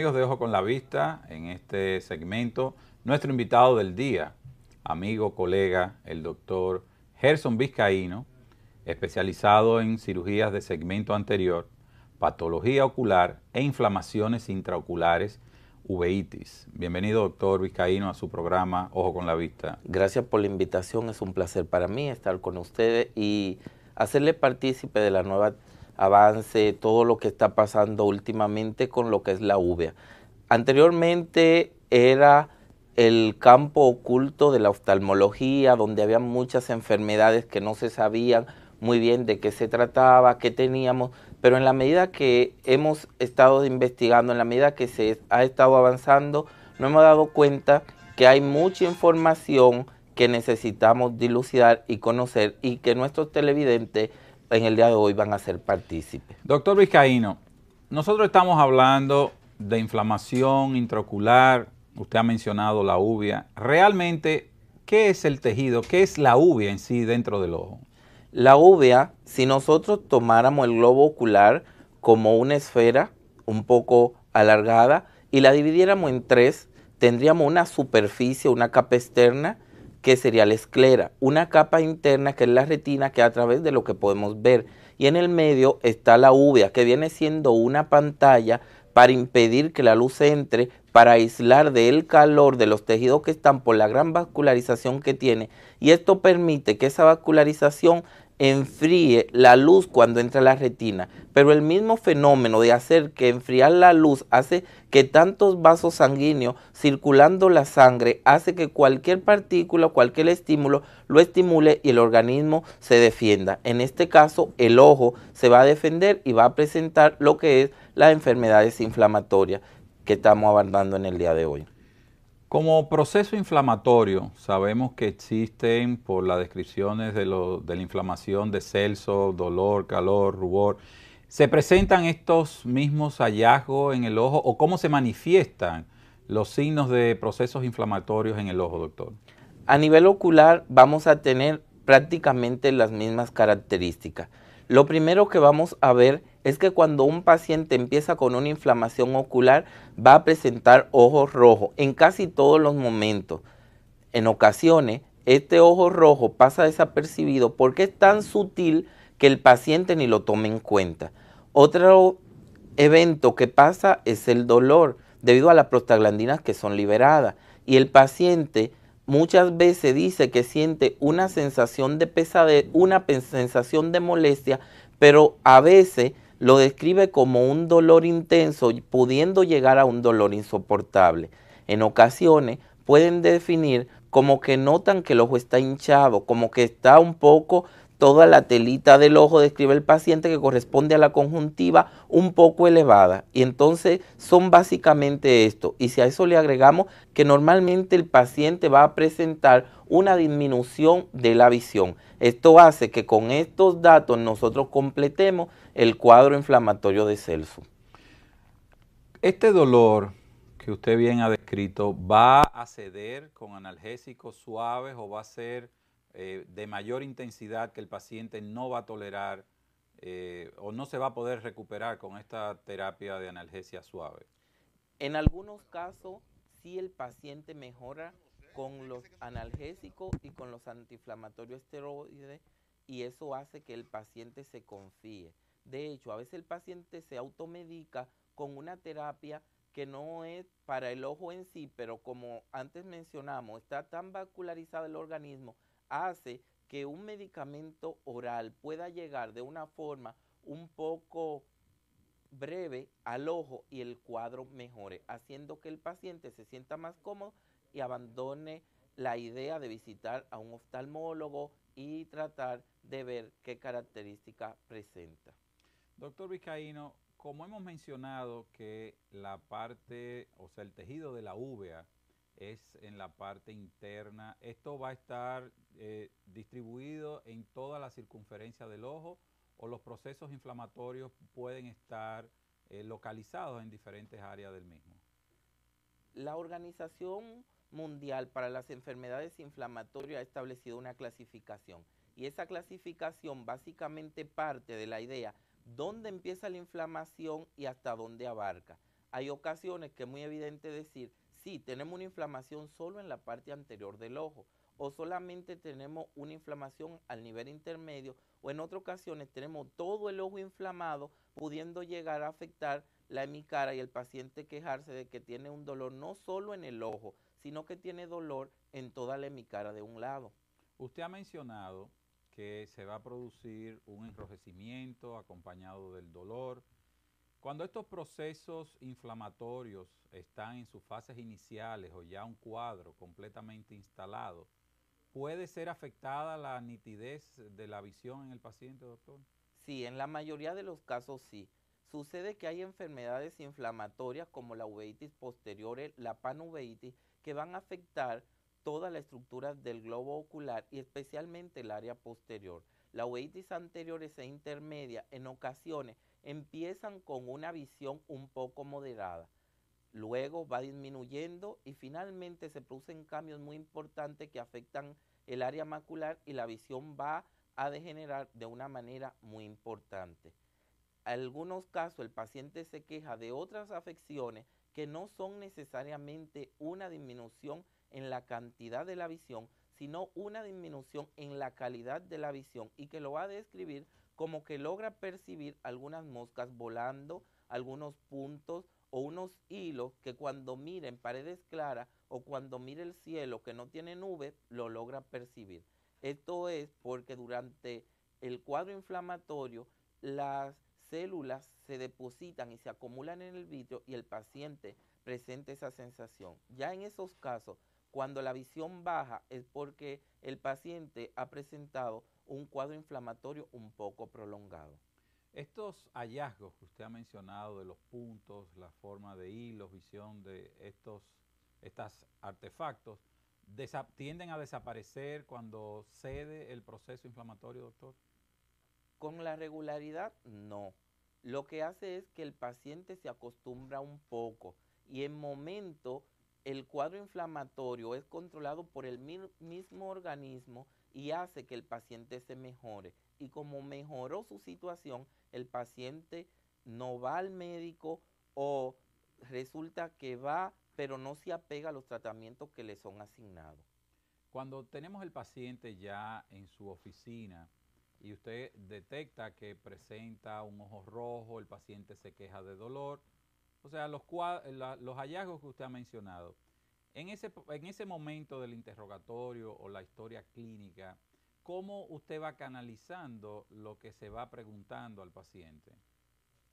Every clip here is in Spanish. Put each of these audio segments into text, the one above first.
Amigos de Ojo con la Vista, en este segmento, nuestro invitado del día, amigo, colega, el doctor Gerson Vizcaíno, especializado en cirugías de segmento anterior, patología ocular e inflamaciones intraoculares, uveitis. Bienvenido, doctor Vizcaíno, a su programa Ojo con la Vista. Gracias por la invitación, es un placer para mí estar con ustedes y hacerle partícipe de la nueva avance, todo lo que está pasando últimamente con lo que es la uvea. Anteriormente era el campo oculto de la oftalmología, donde había muchas enfermedades que no se sabían muy bien de qué se trataba, qué teníamos, pero en la medida que hemos estado investigando, en la medida que se ha estado avanzando, nos hemos dado cuenta que hay mucha información que necesitamos dilucidar y conocer y que nuestros televidentes en el día de hoy van a ser partícipes. Doctor Vizcaíno, nosotros estamos hablando de inflamación intraocular, usted ha mencionado la uvea. Realmente, ¿qué es el tejido? ¿Qué es la uvea en sí dentro del ojo? La uvea, si nosotros tomáramos el globo ocular como una esfera un poco alargada y la dividiéramos en tres, tendríamos una superficie, una capa externa, que sería la esclera, una capa interna que es la retina, que es a través de lo que podemos ver, y en el medio está la uvea, que viene siendo una pantalla para impedir que la luz entre, para aislar del calor de los tejidos que están por la gran vascularización que tiene, y esto permite que esa vascularización enfríe la luz cuando entra a la retina, pero el mismo fenómeno de hacer que enfriar la luz hace que tantos vasos sanguíneos circulando la sangre hace que cualquier partícula, cualquier estímulo lo estimule y el organismo se defienda. En este caso, el ojo se va a defender y va a presentar lo que es las enfermedades inflamatorias que estamos abordando en el día de hoy. Como proceso inflamatorio, sabemos que existen, por las descripciones de la inflamación de Celso, dolor, calor, rubor, ¿se presentan estos mismos hallazgos en el ojo o cómo se manifiestan los signos de procesos inflamatorios en el ojo, doctor? A nivel ocular vamos a tener prácticamente las mismas características. Lo primero que vamos a ver es que cuando un paciente empieza con una inflamación ocular va a presentar ojos rojos en casi todos los momentos. En ocasiones este ojo rojo pasa desapercibido porque es tan sutil que el paciente ni lo toma en cuenta. Otro evento que pasa es el dolor debido a las prostaglandinas que son liberadas y el paciente muchas veces dice que siente una sensación de pesadez, una sensación de molestia, pero a veces lo describe como un dolor intenso, pudiendo llegar a un dolor insoportable. En ocasiones pueden definir como que notan que el ojo está hinchado, como que está un poco toda la telita del ojo, describe el paciente, que corresponde a la conjuntiva un poco elevada. Y entonces son básicamente esto. Y si a eso le agregamos que normalmente el paciente va a presentar una disminución de la visión. Esto hace que con estos datos nosotros completemos el cuadro inflamatorio de Celso. Este dolor que usted bien ha descrito, ¿va a ceder con analgésicos suaves o va a ser de mayor intensidad que el paciente no va a tolerar o no se va a poder recuperar con esta terapia de analgesia suave? En algunos casos, sí, el paciente mejora con los analgésicos y con los antiinflamatorios esteroides, y eso hace que el paciente se confíe. De hecho, a veces el paciente se automedica con una terapia que no es para el ojo en sí, pero como antes mencionamos, está tan vascularizado el organismo, hace que un medicamento oral pueda llegar de una forma un poco breve al ojo y el cuadro mejore, haciendo que el paciente se sienta más cómodo y abandone la idea de visitar a un oftalmólogo y tratar de ver qué característica presenta. Doctor Vizcaíno, como hemos mencionado que la parte, o sea, el tejido de la uvea es en la parte interna, ¿esto va a estar distribuido en toda la circunferencia del ojo o los procesos inflamatorios pueden estar localizados en diferentes áreas del mismo? La Organización Mundial para las Enfermedades Inflamatorias ha establecido una clasificación, y esa clasificación básicamente parte de la idea dónde empieza la inflamación y hasta dónde abarca. Hay ocasiones que es muy evidente decir, sí, tenemos una inflamación solo en la parte anterior del ojo, o solamente tenemos una inflamación al nivel intermedio, o en otras ocasiones tenemos todo el ojo inflamado, pudiendo llegar a afectar la hemicara y el paciente quejarse de que tiene un dolor no solo en el ojo, sino que tiene dolor en toda la hemicara de un lado. Usted ha mencionado que se va a producir un enrojecimiento acompañado del dolor. Cuando estos procesos inflamatorios están en sus fases iniciales o ya un cuadro completamente instalado, ¿puede ser afectada la nitidez de la visión en el paciente, doctor? Sí, en la mayoría de los casos sí. Sucede que hay enfermedades inflamatorias como la uveitis posterior, la panuveitis, que van a afectar toda la estructura del globo ocular y especialmente el área posterior. La uveitis anteriores e intermedia en ocasiones empiezan con una visión un poco moderada. Luego va disminuyendo y finalmente se producen cambios muy importantes que afectan el área macular y la visión va a degenerar de una manera muy importante. En algunos casos el paciente se queja de otras afecciones que no son necesariamente una disminución en la cantidad de la visión, sino una disminución en la calidad de la visión y que lo va a describir como que logra percibir algunas moscas volando, algunos puntos o unos hilos que cuando mira en paredes claras o cuando mira el cielo que no tiene nubes, lo logra percibir. Esto es porque durante el cuadro inflamatorio las células se depositan y se acumulan en el vitrio y el paciente presenta esa sensación. Ya en esos casos, cuando la visión baja es porque el paciente ha presentado un cuadro inflamatorio un poco prolongado. Estos hallazgos que usted ha mencionado de los puntos, la forma de hilos, visión de estos artefactos, ¿tienden a desaparecer cuando cede el proceso inflamatorio, doctor? Con la regularidad, no. Lo que hace es que el paciente se acostumbra un poco y en momento el cuadro inflamatorio es controlado por el mismo organismo y hace que el paciente se mejore. Y como mejoró su situación, el paciente no va al médico o resulta que va, pero no se apega a los tratamientos que le son asignados. Cuando tenemos el paciente ya en su oficina y usted detecta que presenta un ojo rojo, el paciente se queja de dolor, o sea, los hallazgos que usted ha mencionado, en ese momento del interrogatorio o la historia clínica, ¿cómo usted va canalizando lo que se va preguntando al paciente?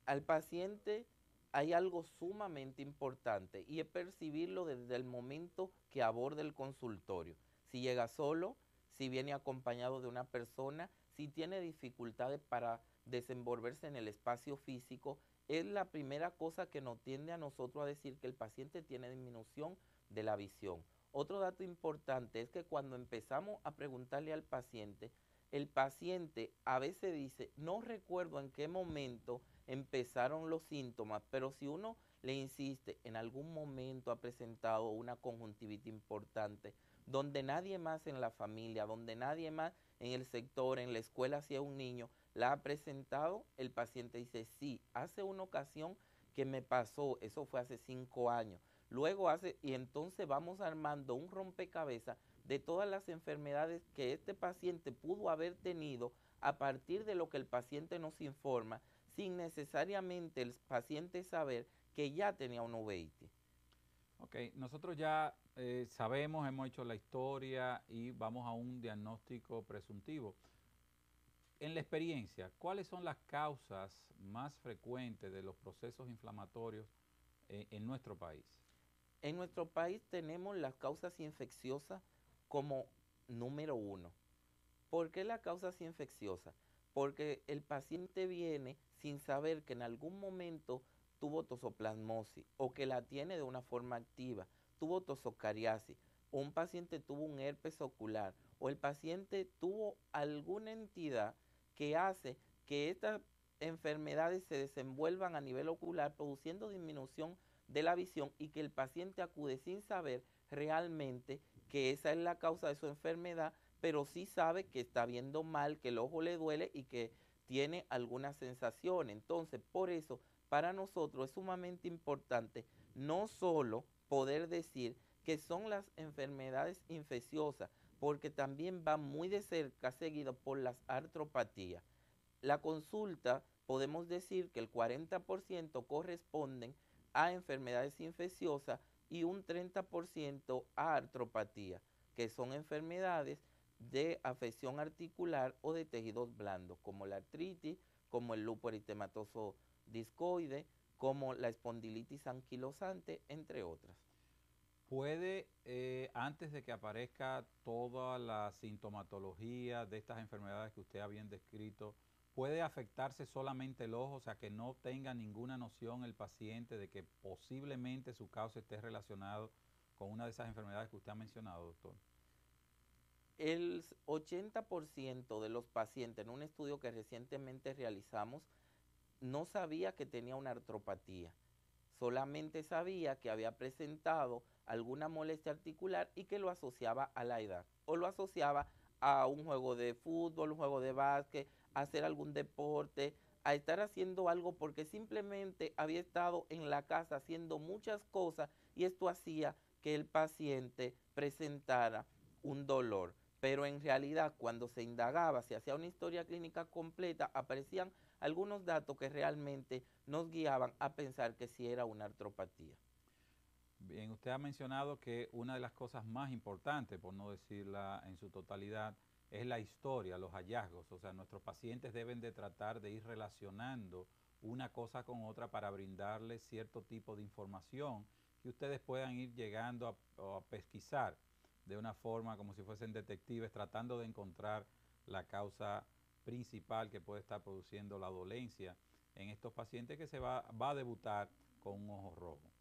Al paciente hay algo sumamente importante y es percibirlo desde el momento que aborda el consultorio. Si llega solo, si viene acompañado de una persona, si tiene dificultades para desenvolverse en el espacio físico, es la primera cosa que nos tiende a nosotros a decir que el paciente tiene disminución de la visión. Otro dato importante es que cuando empezamos a preguntarle al paciente, el paciente a veces dice, no recuerdo en qué momento empezaron los síntomas, pero si uno le insiste, en algún momento ha presentado una conjuntivitis importante, donde nadie más en la familia, donde nadie más en el sector, en la escuela, si es un niño, la ha presentado, el paciente dice, sí, hace una ocasión que me pasó, eso fue hace 5 años. Luego y entonces vamos armando un rompecabezas de todas las enfermedades que este paciente pudo haber tenido a partir de lo que el paciente nos informa, sin necesariamente el paciente saber que ya tenía una uveitis. Ok, nosotros ya sabemos, hemos hecho la historia y vamos a un diagnóstico presuntivo. En la experiencia, ¿cuáles son las causas más frecuentes de los procesos inflamatorios en nuestro país? En nuestro país tenemos las causas infecciosas como número 1. ¿Por qué la causa infecciosa? Porque el paciente viene sin saber que en algún momento tuvo tosoplasmosis o que la tiene de una forma activa, tuvo tosocariasis, o un paciente tuvo un herpes ocular, o el paciente tuvo alguna entidad que hace que estas enfermedades se desenvuelvan a nivel ocular, produciendo disminución de la visión y que el paciente acude sin saber realmente que esa es la causa de su enfermedad, pero sí sabe que está viendo mal, que el ojo le duele y que tiene alguna sensación. Entonces, por eso para nosotros es sumamente importante no solo poder decir que son las enfermedades infecciosas, porque también va muy de cerca seguido por las artropatías. La consulta, podemos decir que el 40% corresponden a enfermedades infecciosas y un 30% a artropatía, que son enfermedades de afección articular o de tejidos blandos, como la artritis, como el lupus eritematoso discoide, como la espondilitis anquilosante, entre otras. ¿Puede, antes de que aparezca toda la sintomatología de estas enfermedades que usted ha bien descrito, puede afectarse solamente el ojo, o sea, que no tenga ninguna noción el paciente de que posiblemente su causa esté relacionado con una de esas enfermedades que usted ha mencionado, doctor? El 80% de los pacientes en un estudio que recientemente realizamos no sabía que tenía una artropatía, solamente sabía que había presentado alguna molestia articular y que lo asociaba a la edad o lo asociaba a un juego de fútbol, un juego de básquet, a hacer algún deporte, a estar haciendo algo porque simplemente había estado en la casa haciendo muchas cosas y esto hacía que el paciente presentara un dolor. Pero en realidad cuando se indagaba, se hacía una historia clínica completa, aparecían algunos datos que realmente nos guiaban a pensar que sí era una artropatía. Bien, usted ha mencionado que una de las cosas más importantes, por no decirla en su totalidad, es la historia, los hallazgos. O sea, nuestros pacientes deben de tratar de ir relacionando una cosa con otra para brindarles cierto tipo de información que ustedes puedan ir llegando a pesquisar de una forma como si fuesen detectives, tratando de encontrar la causa principal que puede estar produciendo la dolencia en estos pacientes que va a debutar con un ojo rojo.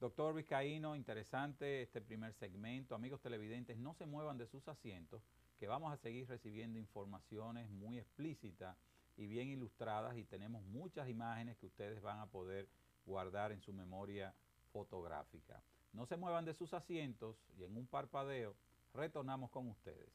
Doctor Vizcaíno, interesante este primer segmento. Amigos televidentes, no se muevan de sus asientos, que vamos a seguir recibiendo informaciones muy explícitas y bien ilustradas, y tenemos muchas imágenes que ustedes van a poder guardar en su memoria fotográfica. No se muevan de sus asientos y en un parpadeo retornamos con ustedes.